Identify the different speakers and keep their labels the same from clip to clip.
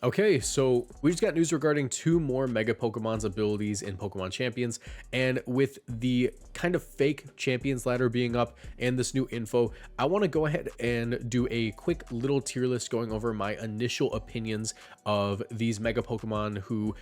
Speaker 1: Okay, so we just got news regarding two more Mega Pokemon's abilities in Pokemon Champions, and with the kind of fake Champions ladder being up and this new info, I want to go ahead and do a quick little tier list going over my initial opinions of these Mega Pokemon who,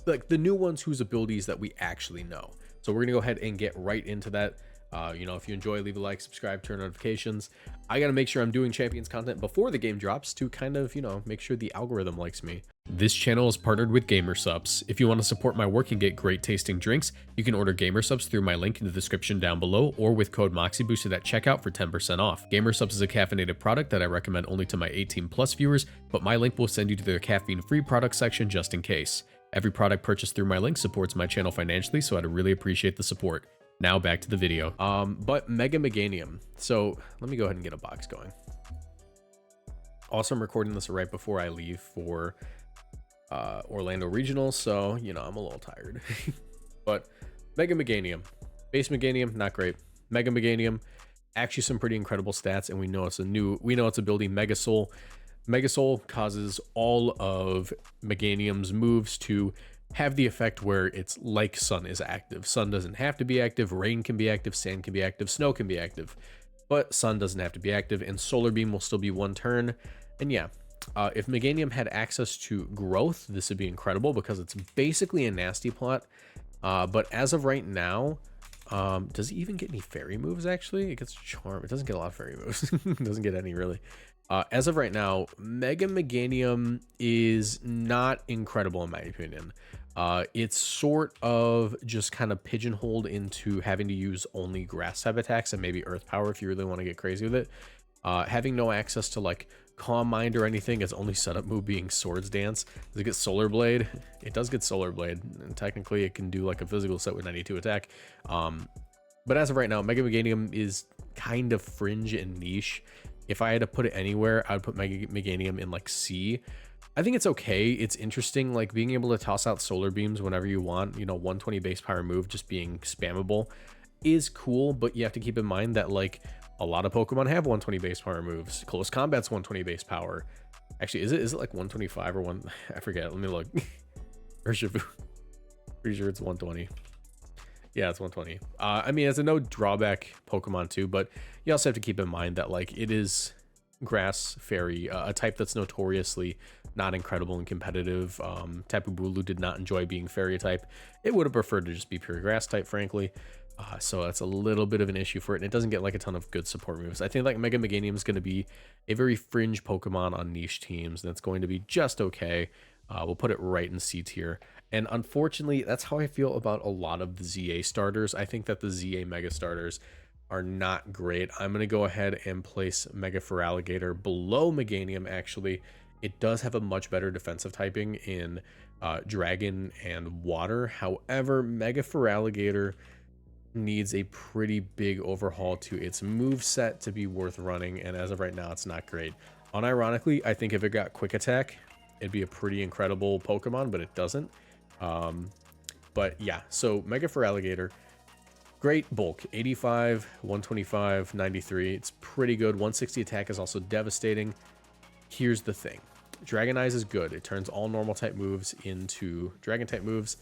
Speaker 1: like the new ones whose abilities that we actually know. So we're gonna go ahead and get right into that. If you enjoy, leave a like, subscribe, turn notifications. I got to make sure I'm doing Champions content before the game drops to kind of, make sure the algorithm likes me. This channel is partnered with Gamersubs. If you want to support my work and get great tasting drinks, you can order Gamersubs through my link in the description down below or with code Moxie boosted at checkout for 10% off. Gamersubs is a caffeinated product that I recommend only to my 18 plus viewers, but my link will send you to their caffeine free product section just in case. Every product purchased through my link supports my channel financially, so I'd really appreciate the support. Now back to the video. But Mega Meganium. So let me go ahead and get a box going. Also, I'm recording this right before I leave for Orlando Regional, so I'm a little tired. But Mega Meganium, base Meganium, not great. Mega Meganium, actually some pretty incredible stats, and we know it's ability Mega Soul. Mega Soul causes all of Meganium's moves to have the effect where it's like Sun is active. Sun doesn't have to be active, Rain can be active, Sand can be active, Snow can be active, but Sun doesn't have to be active, and Solar Beam will still be one turn. And yeah, if Meganium had access to growth, this would be incredible because it's basically a nasty plot. But as of right now, does it even get any fairy moves? Actually, it gets Charm. It doesn't get a lot of fairy moves. It doesn't get any really. As of right now, Mega Meganium is not incredible in my opinion. It's sort of just kind of pigeonholed into having to use only grass type attacks and maybe earth power if you really want to get crazy with it. Having no access to like Calm Mind or anything, its only setup move being Swords Dance. Does it get Solar Blade? It does get Solar Blade, and technically it can do like a physical set with 92 attack. But as of right now, Mega Meganium is kind of fringe and niche. If I had to put it anywhere, I would put Mega Meganium in like C. I think it's okay. It's interesting, like being able to toss out solar beams whenever you want, 120 base power move just being spammable is cool, but you have to keep in mind that like a lot of Pokemon have 120 base power moves. Close Combat's 120 base power. Actually, is it like 125 or one? I forget. Let me look. Pretty sure it's 120. Yeah, it's 120. I mean, it's a no drawback Pokemon too, but you also have to keep in mind that like it is grass fairy, a type that's notoriously not incredible and competitive. Tapu Bulu did not enjoy being fairy type. It would have preferred to just be pure grass type, frankly. So that's a little bit of an issue for it, and it doesn't get like a ton of good support moves. I think like Mega Meganium is going to be a very fringe Pokemon on niche teams, and it's going to be just okay. We'll put it right in C tier. And unfortunately, that's how I feel about a lot of the ZA starters. I think that the ZA Mega starters are not great. I'm going to go ahead and place Mega Feraligatr below Meganium, actually. It does have a much better defensive typing in Dragon and Water. However, Mega Feraligatr needs a pretty big overhaul to its move set to be worth running, and as of right now, it's not great. Unironically, I think if it got Quick Attack, it'd be a pretty incredible Pokemon, but it doesn't. But yeah, so Mega Feraligatr, great bulk, 85, 125, 93. It's pretty good. 160 attack is also devastating. Here's the thing. Dragonize is good. It turns all normal type moves into dragon type moves.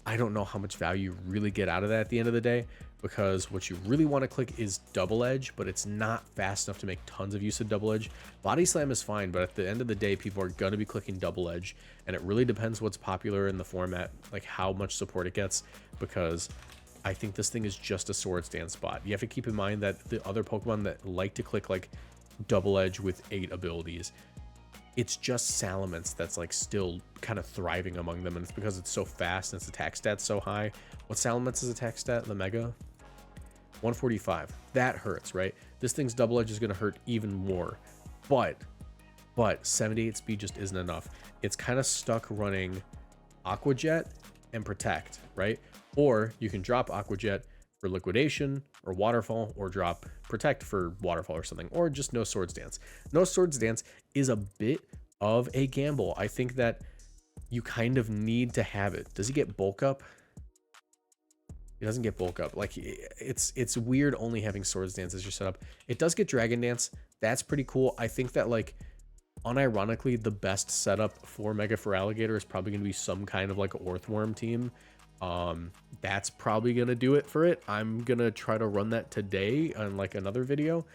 Speaker 1: I don't know how much value you really get out of that at the end of the day, because what you really want to click is Double Edge, but it's not fast enough to make tons of use of Double Edge. Body Slam is fine, but at the end of the day, people are going to be clicking Double Edge, and it really depends what's popular in the format, like how much support it gets, because I think this thing is just a Swords Dance spot. You have to keep in mind that the other Pokemon that like to click like Double Edge with 8 abilities, it's just Salamence that's like still kind of thriving among them, and it's because it's so fast and its attack stat's so high. What's Salamence's attack stat? The Mega? 145. That hurts, right? This thing's Double Edge is going to hurt even more, but 78 speed just isn't enough. It's kind of stuck running Aqua Jet and Protect, right? Or you can drop Aqua Jet for Liquidation or Waterfall, or drop Protect for Waterfall or something, or just no Swords Dance. No Swords Dance is a bit of a gamble. I think that you kind of need to have it. Does he get Bulk Up? He doesn't get Bulk Up. Like, it's weird only having Swords Dance as your setup. It does get Dragon Dance. That's pretty cool. I think that like unironically, the best setup for Mega Feraligatr is probably going to be some kind of like Earthworm team. That's probably going to do it for it. I'm going to try to run that today on like another video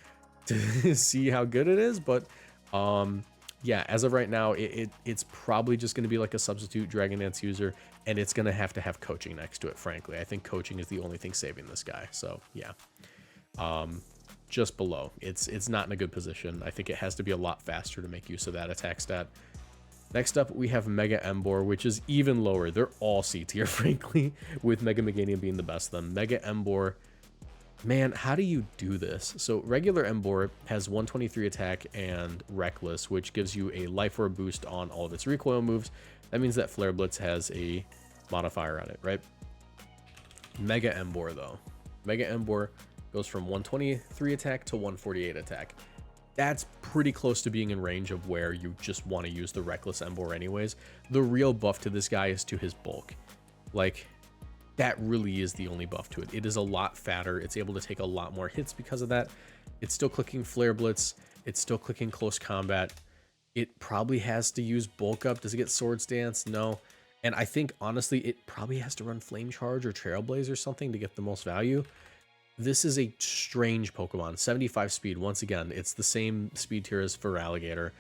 Speaker 1: to see how good it is. But yeah, as of right now, it's probably just going to be like a substitute Dragon Dance user, and it's going to have coaching next to it, frankly. I think coaching is the only thing saving this guy. So yeah, just below. It's not in a good position. I think it has to be a lot faster to make use of that attack stat. Next up, we have Mega Emboar, which is even lower. They're all C tier, frankly, with Mega Meganium being the best of them. Mega Emboar, man, how do you do this? So regular Emboar has 123 attack and Reckless, which gives you a Life Orb boost on all of its recoil moves. That means that Flare Blitz has a modifier on it, right? Mega Emboar, though. Mega Emboar goes from 123 attack to 148 attack. That's pretty close to being in range of where you just want to use the Reckless Emboar anyways. The real buff to this guy is to his bulk. Like, that really is the only buff to it. It is a lot fatter. It's able to take a lot more hits because of that. It's still clicking Flare Blitz. It's still clicking Close Combat. It probably has to use Bulk Up. Does it get Swords Dance? No. And I think, honestly, it probably has to run Flame Charge or Trailblaze or something to get the most value. This is a strange Pokemon. 75 speed. Once again, it's the same speed tier as Feraligatr,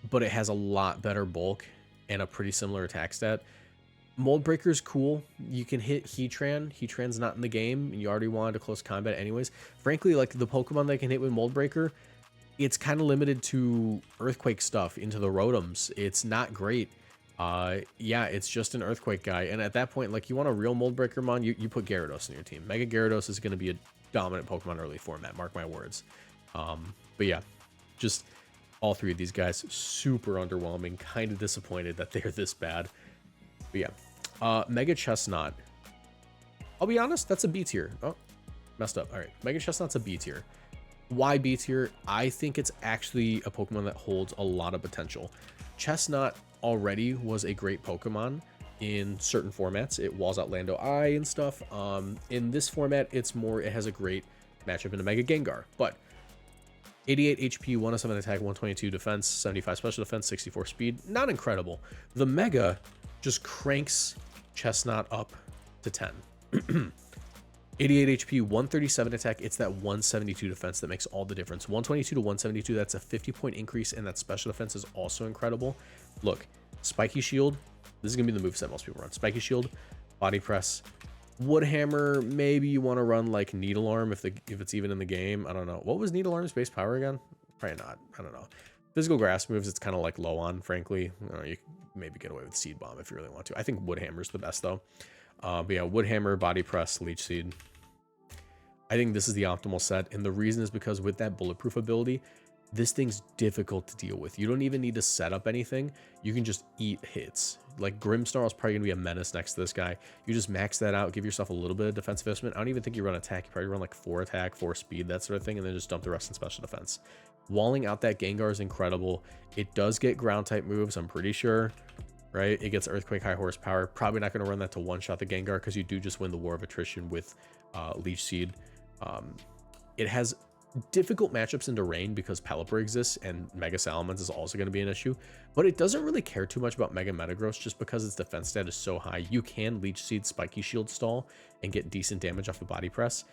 Speaker 1: but it has a lot better bulk and a pretty similar attack stat. Mold Breaker's cool. You can hit Heatran. Heatran's not in the game, and you already wanted a close combat anyways. Frankly, like the Pokemon that can hit with Mold Breaker, it's kind of limited to Earthquake stuff into the Rotoms. It's not great. Yeah, it's just an Earthquake guy. And at that point, like, you want a real Mold Breaker mon, you put Gyarados in your team. Mega Gyarados is going to be a dominant Pokemon early format, mark my words. But yeah, just all three of these guys, super underwhelming. Kind of disappointed that they're this bad. But yeah, Mega Chesnaught. I'll be honest, that's a B tier. Oh, messed up. All right, Mega Chestnaught's a B tier. Why B tier? I think it's actually a Pokemon that holds a lot of potential. Chesnaught already was a great Pokemon in certain formats. It walls out Lando Eye and stuff. In this format, it has a great matchup in a Mega Gengar, but 88 HP, 107 attack, 122 defense, 75 special defense, 64 speed. Not incredible. The Mega just cranks Chesnaught up to 10. 88 HP, 137 attack. It's that 172 defense that makes all the difference. 122 to 172, that's a 50-point increase, and that special defense is also incredible. Look, Spiky Shield. This is going to be the moveset most people run. Spiky Shield, Body Press, Wood Hammer. Maybe you want to run like Needle Arm if it's even in the game. I don't know. What was Needle Arm's base power again? Probably not. I don't know. Physical Grass moves, it's kind of like low on, frankly. You can maybe get away with Seed Bomb if you really want to. I think Wood Hammer's the best, though. But yeah, Wood Hammer, Body Press, Leech Seed. I think this is the optimal set, and the reason is because with that bulletproof ability, this thing's difficult to deal with. You don't even need to set up anything. You can just eat hits. Like Grimmsnarl is probably going to be a menace next to this guy. You just max that out, give yourself a little bit of defensive investment. I don't even think you run attack. You probably run like 4 attack, 4 speed, that sort of thing, and then just dump the rest in special defense. Walling out that Gengar is incredible. It does get ground type moves, I'm pretty sure, right? It gets Earthquake, High Horsepower. Probably not going to run that to one-shot the Gengar because you do just win the War of Attrition with Leech Seed. It has difficult matchups into rain because Pelipper exists, and Mega Salamence is also going to be an issue, but it doesn't really care too much about Mega Metagross just because its defense stat is so high. You can Leech Seed, Spiky Shield stall and get decent damage off the Body Press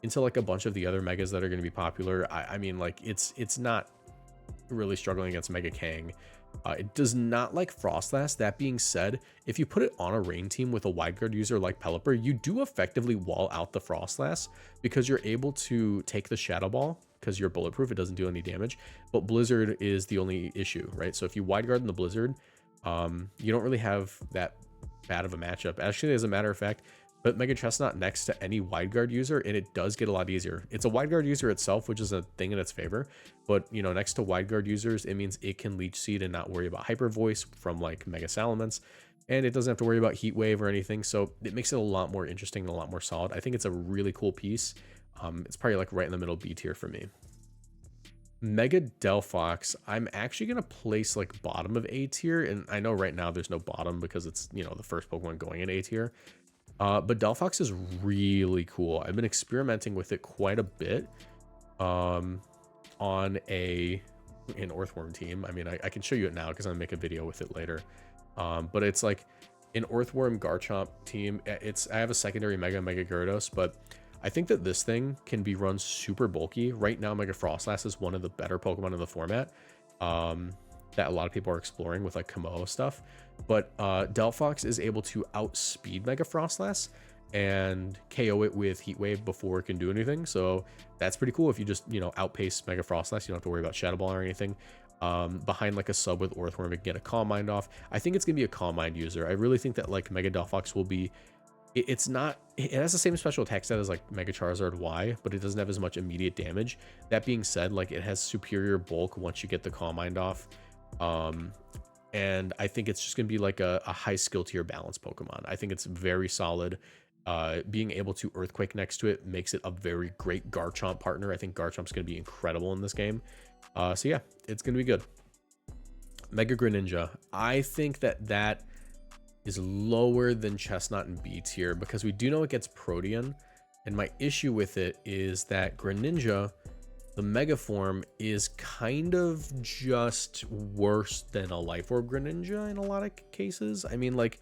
Speaker 1: into like a bunch of the other Megas that are going to be popular. I mean, like, it's not really struggling against Mega Kang. It does not like Froslass. That being said, if you put it on a rain team with a wide guard user like Pelipper, you do effectively wall out the Froslass because you're able to take the Shadow Ball because you're bulletproof. It doesn't do any damage, but Blizzard is the only issue, right? So if you wide guard in the Blizzard, you don't really have that bad of a matchup. Actually, as a matter of fact, put Mega Chestnaught next to any wide guard user, and it does get a lot easier. It's a wide guard user itself, which is a thing in its favor, but you know, next to wide guard users, it means it can Leech Seed and not worry about Hyper Voice from like Mega Salamence, and it doesn't have to worry about Heat Wave or anything, so it makes it a lot more interesting and a lot more solid. I think it's a really cool piece. It's probably like right in the middle B tier for me. Mega Delphox, I'm actually going to place like bottom of A tier, and I know right now there's no bottom because it's, you know, the first Pokemon going in A tier. But Delphox is really cool. I've been experimenting with it quite a bit on a an Earthworm team. I mean, I can show you it now because I'm gonna make a video with it later. But it's like an Earthworm Garchomp team. I have a secondary Mega Gyarados, but I think that this thing can be run super bulky. Right now, Mega Froslass is one of the better Pokemon in the format that a lot of people are exploring with like Kamo stuff. But Delphox is able to outspeed Mega Froslass and KO it with Heat Wave before it can do anything. So that's pretty cool. If you just, outpace Mega Froslass, you don't have to worry about Shadow Ball or anything. Behind like a sub with Earthworm, it can get a Calm Mind off. I think it's gonna be a Calm Mind user. I really think that like Mega Delphox will be, it has the same special attack stat as like Mega Charizard Y, but it doesn't have as much immediate damage. That being said, like it has superior bulk once you get the Calm Mind off. And I think it's just gonna be like a high skill tier balance Pokemon. I think it's very solid. Being able to Earthquake next to it makes it a very great Garchomp partner. I think Garchomp's gonna be incredible in this game. So yeah, it's gonna be good. Mega Greninja. I think that is lower than Chesnaught and B tier because we do know it gets Protean, and my issue with it is that Greninja, the Mega form, is kind of just worse than a Life Orb Greninja in a lot of cases. I mean, like,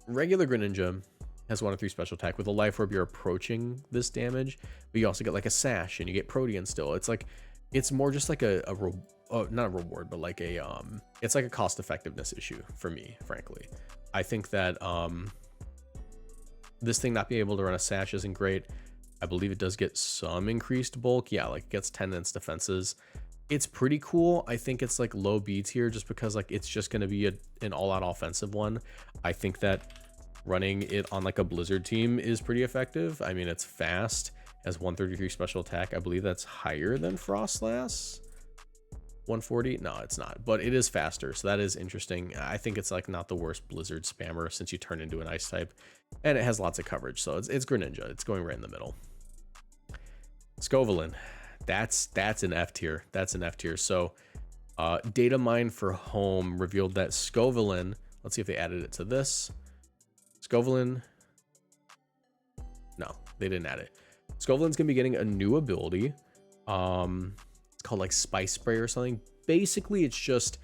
Speaker 1: regular Greninja has 1 or 3 special attack. With a Life Orb, you're approaching this damage, but you also get like a Sash and you get Protean still. It's like, it's more just like not a reward, but like it's like a cost effectiveness issue for me, frankly. I think that this thing not being able to run a Sash isn't great. I believe it does get some increased bulk. Yeah, like it gets 10 ins defenses. It's pretty cool. I think it's like low B tier just because like it's just going to be an all-out offensive one. I think that running it on like a Blizzard team is pretty effective. I mean, it's fast, has 133 special attack. I believe that's higher than Froslass. 140? No, it's not, but it is faster, so that is interesting. I think it's like not the worst Blizzard spammer since you turn into an ice type, and it has lots of coverage, so it's Greninja. It's going right in the middle. Scovillain, that's an F tier. That's an F tier. So data mine for home revealed that Scovillain, let's see if they added it to this. Scovillain, no, they didn't add it. Scovillain's gonna be getting a new ability. It's called like Spice Spray or something. Basically, it's just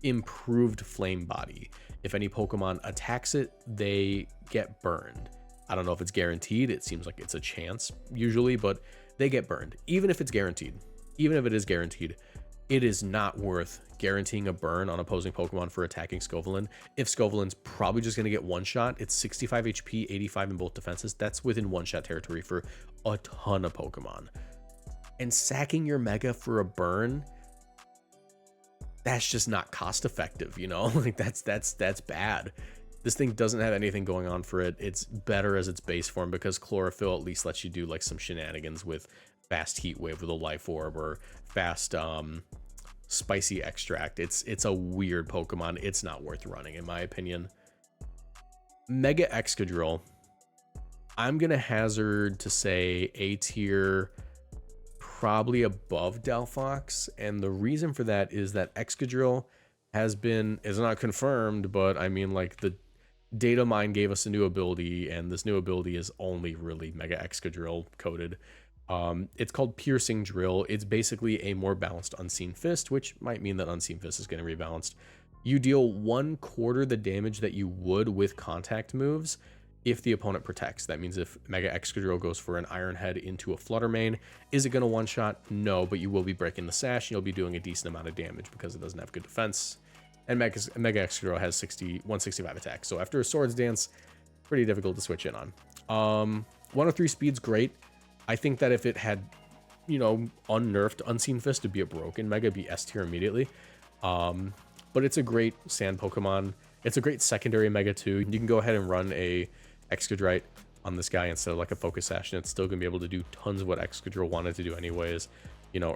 Speaker 1: improved Flame Body. If any Pokemon attacks it, they get burned. I don't know if it's guaranteed. It seems like it's a chance usually, but they get burned. Even if it's guaranteed, even if it is guaranteed, it is not worth guaranteeing a burn on opposing Pokemon for attacking Scovillain. If Scovillain's probably just going to get one shot, it's 65 HP, 85 in both defenses. That's within one shot territory for a ton of Pokemon. And sacking your Mega for a burn, that's just not cost effective, you know? Like that's bad. This thing doesn't have anything going on for it. It's better as its base form because Chlorophyll at least lets you do like some shenanigans with fast Heat Wave with a Life Orb or fast Spicy Extract. It's a weird Pokemon. It's not worth running in my opinion. Mega Excadrill, I'm gonna hazard to say A tier, probably above Delphox, and the reason for that is that Excadrill is not confirmed, but I mean, like, the data mine gave us a new ability, and this new ability is only really Mega Excadrill coded. It's called Piercing Drill. It's basically a more balanced Unseen Fist, which might mean that Unseen Fist is getting rebalanced. You deal 1/4 the damage that you would with contact moves if the opponent protects. That means if Mega Excadrill goes for an Iron Head into a Flutter Mane, is it going to one-shot? No, but you will be breaking the Sash, and you'll be doing a decent amount of damage because it doesn't have good defense. And Mega Excadrill has 165 attack, so after a Swords Dance, pretty difficult to switch in on. 103 speed's great. I think that if it had, unnerfed Unseen Fist, to be a broken Mega, be S tier immediately. But it's a great Sand Pokemon. It's a great secondary Mega too. You can go ahead and run a Excadrill on this guy instead of like a Focus Sash, and it's still gonna be able to do tons of what Excadrill wanted to do anyways.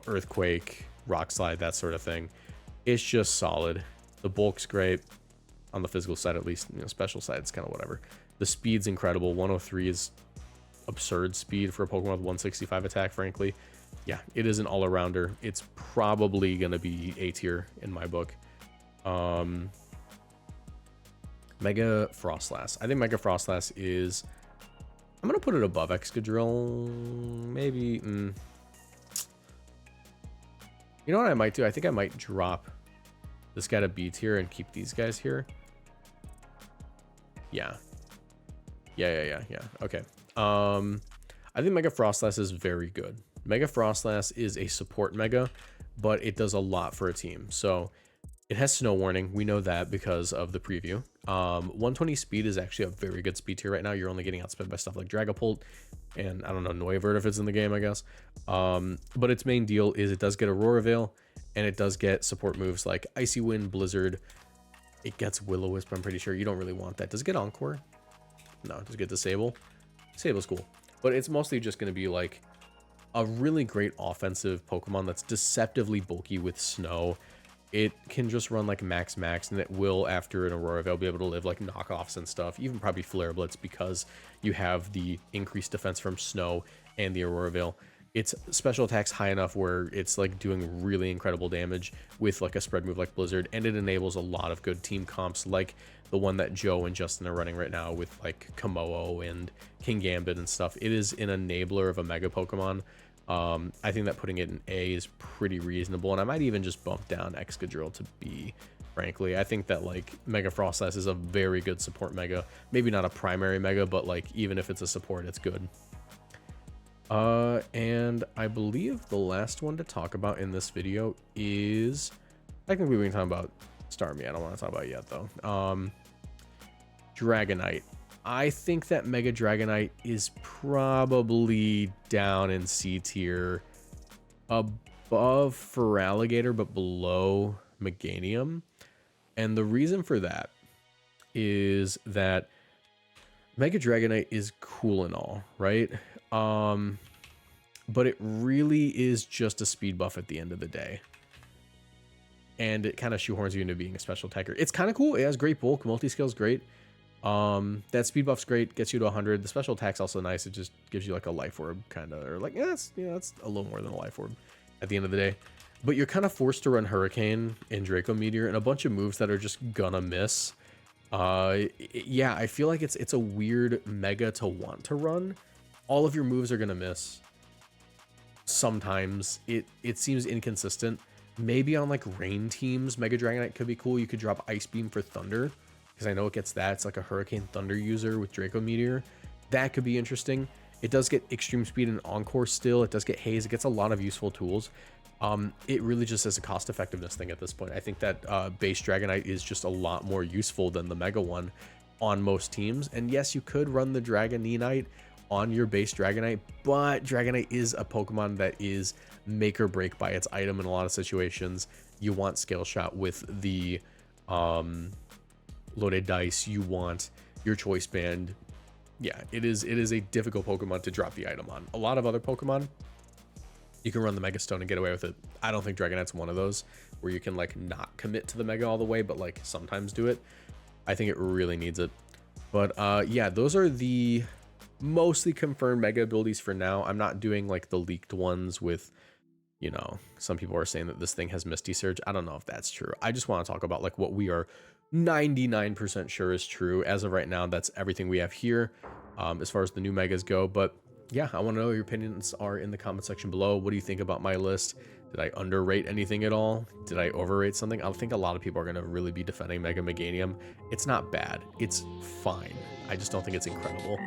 Speaker 1: Earthquake, Rock Slide, that sort of thing. It's just solid. The bulk's great on the physical side, at least. Special side, it's kind of whatever. The speed's incredible. 103 is absurd speed for a Pokemon with 165 attack, frankly. Yeah, it is an all-arounder. It's probably gonna be A tier in my book. Mega Froslass. I think Mega Froslass is, I'm gonna put it above Excadrill, maybe. You know what I might do? I think I might drop this guy to B tier and keep these guys here. Yeah. Yeah. Okay. I think Mega Froslass is very good. Mega Froslass is a support Mega, but it does a lot for a team. So it has Snow Warning. We know that because of the preview. 120 speed is actually a very good speed tier right now. You're only getting outsped by stuff like Dragapult and I don't know, Noivert if it's in the game, I guess. But its main deal is it does get Aurora Veil and it does get support moves like Icy Wind, Blizzard. It gets Will-O-Wisp, I'm pretty sure. You don't really want that. Does it get Encore? No, it does get Disable. Disable's cool. But it's mostly just going to be like a really great offensive Pokemon that's deceptively bulky with Snow. It can just run like max, and it will, after an Aurora Veil, be able to live like knockoffs and stuff, even probably Flare Blitz, because you have the increased defense from Snow and the Aurora Veil. Its special attack's high enough where it's like doing really incredible damage with like a spread move like Blizzard, and it enables a lot of good team comps like the one that Joe and Justin are running right now with like Komodo and King Gambit and stuff. It is an enabler of a Mega Pokemon. I think that putting it in A is pretty reasonable, and I might even just bump down Excadrill to B, frankly. I think that like Mega Froslass is a very good support Mega. Maybe not a primary Mega, but like even if it's a support, it's good. And I believe the last one to talk about in this video is, technically we can talk about Starmie. I don't want to talk about it yet though. Dragonite. I think that Mega Dragonite is probably down in C tier, above Feraligatr, but below Meganium. And the reason for that is that Mega Dragonite is cool and all, right? But it really is just a speed buff at the end of the day. And it kind of shoehorns you into being a special attacker. It's kind of cool. It has great bulk. Multi-scale's great. That speed buff's great. Gets you to 100. The special attack's also nice. It just gives you like a life orb kind of, or like, yeah, it's a little more than a life orb at the end of the day. But you're kind of forced to run Hurricane and Draco Meteor and a bunch of moves that are just gonna miss. Yeah, I feel like it's a weird Mega to want to run. All of your moves are gonna miss. Sometimes it seems inconsistent. Maybe on like rain teams, Mega Dragonite could be cool. You could drop Ice Beam for Thunder, because I know it gets that. It's like a Hurricane Thunder user with Draco Meteor. That could be interesting. It does get Extreme Speed and Encore still. It does get Haze. It gets a lot of useful tools. It really just is a cost effectiveness thing at this point. I think that base Dragonite is just a lot more useful than the Mega one on most teams. And yes, you could run the Dragonite on your base Dragonite, but Dragonite is a Pokemon that is make or break by its item in a lot of situations. You want Scale Shot with the loaded dice. You want your Choice Band. Yeah, it is a difficult Pokemon to drop the item on. A lot of other Pokemon, you can run the Mega Stone and get away with it. I don't think Dragonite's one of those where you can like not commit to the Mega all the way, but like sometimes do it. I think it really needs it. But yeah, those are the mostly confirmed Mega abilities for now. I'm not doing like the leaked ones with, you know, some people are saying that this thing has Misty Surge. I don't know if that's true. I just want to talk about like what we are 99% sure is true. As of right now, that's everything we have here as far as the new Megas go. But yeah, I want to know what your opinions are in the comment section below. What do you think about my list? Did I underrate anything at all? Did I overrate something? I think a lot of people are going to really be defending Mega Meganium. It's not bad. It's fine. I just don't think it's incredible.